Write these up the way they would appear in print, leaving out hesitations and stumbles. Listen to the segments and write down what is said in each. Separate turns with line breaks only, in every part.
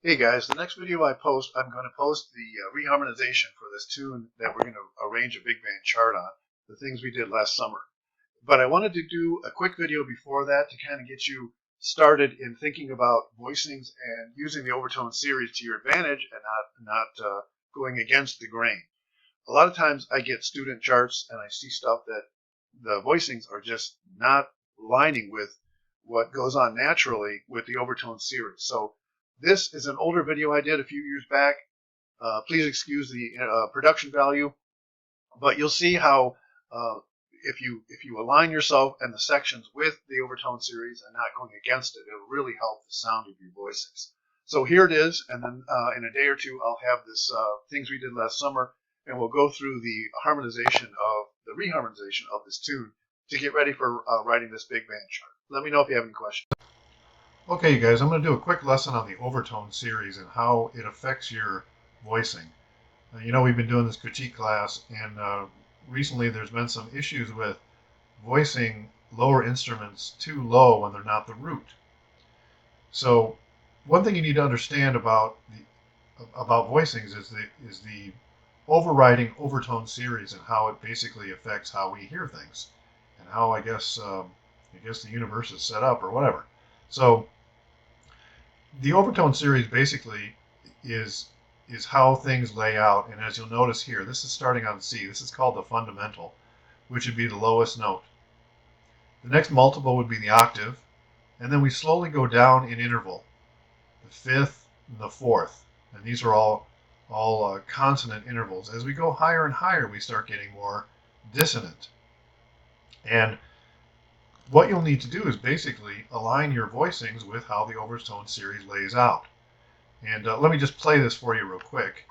Hey guys, the next video I post, I'm going to post the reharmonization for this tune that we're going to arrange a big band chart on, the things we did last summer. But I wanted to do a quick video before that to kind of get you started in thinking about voicings and using the Overtone series to your advantage and not going against the grain. A lot of times I get student charts and I see stuff that the voicings are just not lining with what goes on naturally with the Overtone series. So this is an older video I did a few years back. Please excuse the production value, but you'll see how if you align yourself and the sections with the Overtone series and not going against it, it'll really help the sound of your voicings. So here it is, and then in a day or two I'll have this things we did last summer, and we'll go through the reharmonization of this tune to get ready for writing this big band chart. Let me know if you have any questions.
Okay, you guys, I'm going to do a quick lesson on the Overtone series and how it affects your voicing. You know, we've been doing this critique class, and recently there's been some issues with voicing lower instruments too low when they're not the root. So one thing you need to understand about voicings is the overriding overtone series and how it basically affects how we hear things and how I guess the universe is set up or whatever. So the overtone series basically is how things lay out, and as you'll notice here, this is starting on C. This is called the fundamental, which would be the lowest note. The next multiple would be the octave, and then we slowly go down in interval, the fifth and the fourth, and these are all consonant intervals. As we go higher and higher, we start getting more dissonant. And what you'll need to do is basically align your voicings with how the Overtone series lays out. And let me just play this for you real quick.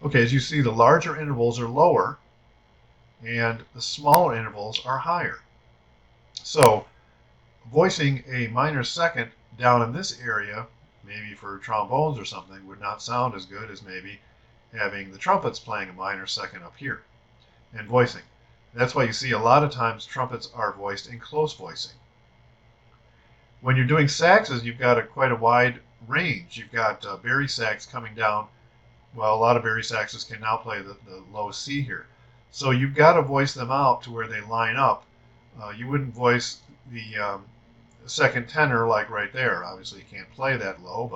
Okay, as you see, the larger intervals are lower and the smaller intervals are higher. So voicing a minor second down in this area, maybe for trombones or something, would not sound as good as maybe having the trumpets playing a minor second up here and voicing. That's why you see a lot of times trumpets are voiced in close voicing. When you're doing saxes, you've got quite a wide range. You've got bari sax coming down. Well, a lot of bari saxes can now play the low C here. So you've got to voice them out to where they line up. You wouldn't voice the second tenor like right there. Obviously you can't play that low,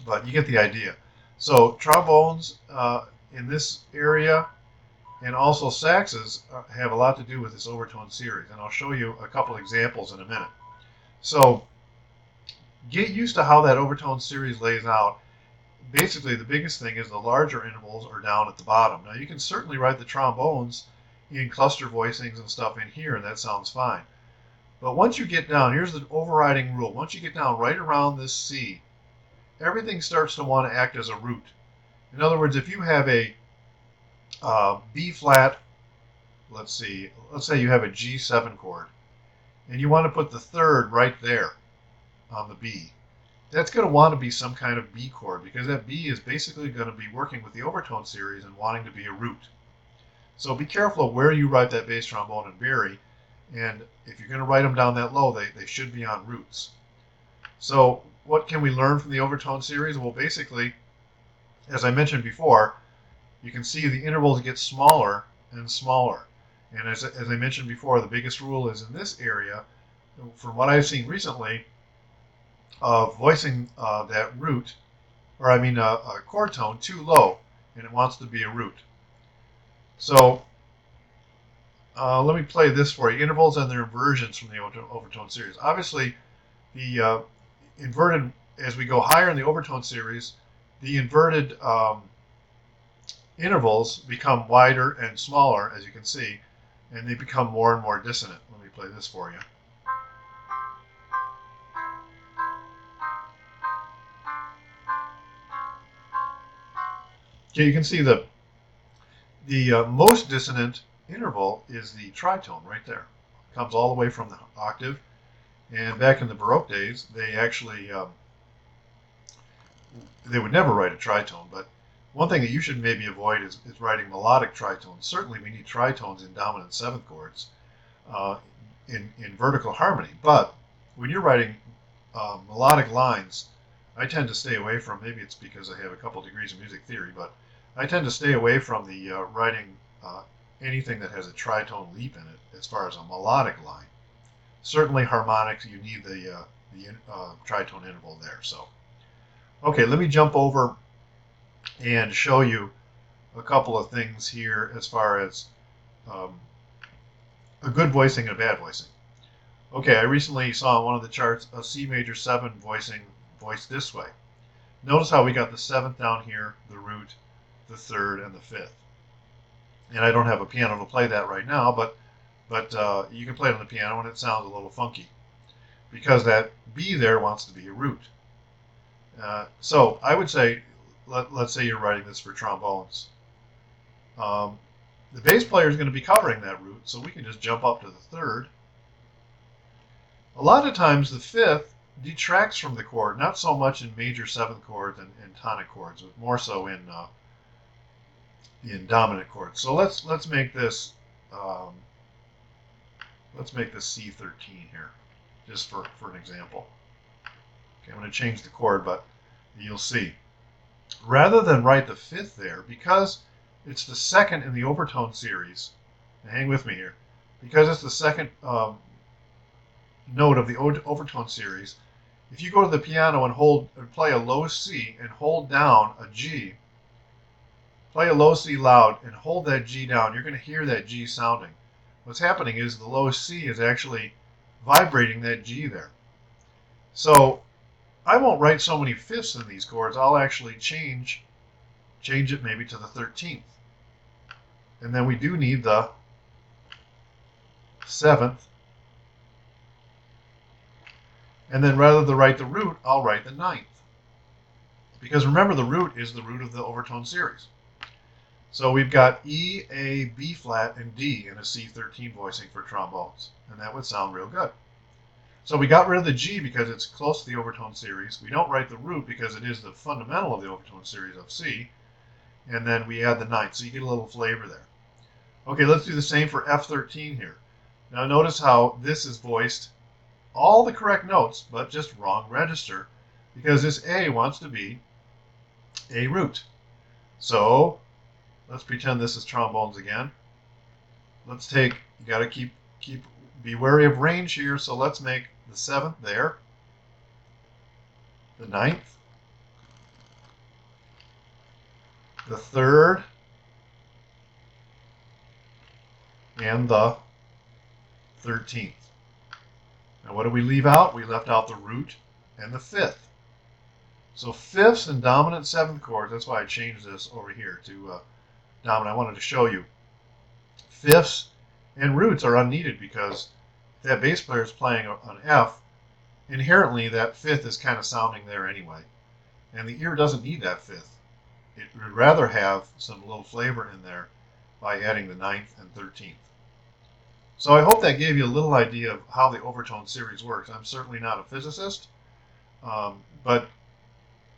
but you get the idea. So trombones in this area and also saxes have a lot to do with this overtone series, and I'll show you a couple examples in a minute. So get used to how that overtone series lays out. Basically the biggest thing is the larger intervals are down at the bottom. Now you can certainly write the trombones in cluster voicings and stuff in here, and that sounds fine. But once you get down, here's the overriding rule. Once you get down right around this C, everything starts to want to act as a root. In other words, if you have a B flat, let's say you have a G7 chord, and you want to put the third right there on the B, that's going to want to be some kind of B chord, because that B is basically going to be working with the overtone series and wanting to be a root. So be careful of where you write that bass trombone and bari, and if you're going to write them down that low, they should be on roots. So what can we learn from the overtone series? Well, basically, as I mentioned before, you can see the intervals get smaller and smaller. And as I mentioned before, the biggest rule is in this area, from what I've seen recently, of voicing that root, or I mean a chord tone too low, and it wants to be a root. So let me play this for you. Intervals and their inversions from the overtone series. Obviously, the inverted, as we go higher in the overtone series, the inverted intervals become wider and smaller, as you can see, and they become more and more dissonant. Let me play this for you. Okay, you can see the most dissonant interval is the tritone right there. It comes all the way from the octave, and back in the Baroque days, they actually they would never write a tritone, but One thing that you should maybe avoid is writing melodic tritones. Certainly we need tritones in dominant seventh chords uh, in vertical harmony. But when you're writing melodic lines, I tend to stay away from, maybe it's because I have a couple degrees in music theory, but I tend to stay away from the writing anything that has a tritone leap in it as far as a melodic line. Certainly harmonics, you need the tritone interval there. So, okay, let me jump over and show you a couple of things here as far as um, a good voicing and a bad voicing. Okay, I recently saw on one of the charts a C major 7 voicing voiced this way. Notice how we got the 7th down here, the root, the 3rd, and the 5th. And I don't have a piano to play that right now, but you can play it on the piano and it sounds a little funky because that B there wants to be a root. So I would say, let's say you're writing this for trombones. The bass player is going to be covering that root, so we can just jump up to the 3rd. A lot of times the 5th detracts from the chord, not so much in major 7th chords and tonic chords, but more so in dominant chords. So let's make this C13 here, just for an example. Okay, I'm going to change the chord, but you'll see. Rather than write the 5th there, because it's the 2nd in the Overtone series, and hang with me here, because it's the 2nd note of the Overtone series, if you go to the piano and play a low C and hold down a G, play a low C loud and hold that G down, you're going to hear that G sounding. What's happening is the low C is actually vibrating that G there. So I won't write so many 5ths in these chords. I'll actually change it maybe to the 13th. And then we do need the 7th. And then rather than write the root, I'll write the 9th. Because remember, the root is the root of the Overtone series. So we've got E, A, B flat, and D in a C13 voicing for trombones. And that would sound real good. So we got rid of the G because it's close to the Overtone series. We don't write the root because it is the fundamental of the Overtone series of C. And then we add the 9th, so you get a little flavor there. Okay, let's do the same for F13 here. Now notice how this is voiced all the correct notes, but just wrong register, because this A wants to be a root. So let's pretend this is trombones again. Let's take, you got to be wary of range here, so let's make the 7th there, the 9th, the 3rd, and the 13th. Now what did we leave out? We left out the root and the 5th. So 5ths and dominant 7th chords, that's why I changed this over here to dominant. I wanted to show you. 5ths and roots are unneeded because if that bass player is playing an F, inherently that 5th is kind of sounding there anyway. And the ear doesn't need that 5th. It would rather have some little flavor in there by adding the 9th and 13th. So I hope that gave you a little idea of how the Overtone series works. I'm certainly not a physicist, but I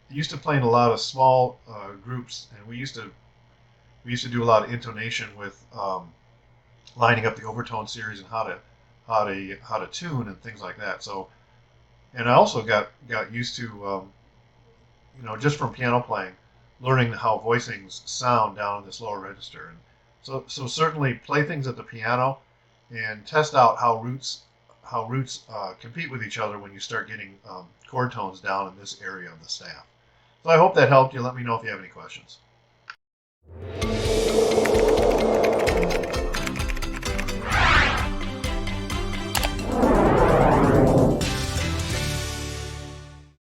used to play in a lot of small groups, and we used to do a lot of intonation with lining up the Overtone series and how to tune and things like that. So, and I also got used to just from piano playing, learning how voicings sound down in this lower register. And so certainly play things at the piano and test out how roots compete with each other when you start getting chord tones down in this area of the staff. So I hope that helped you. Let me know if you have any questions.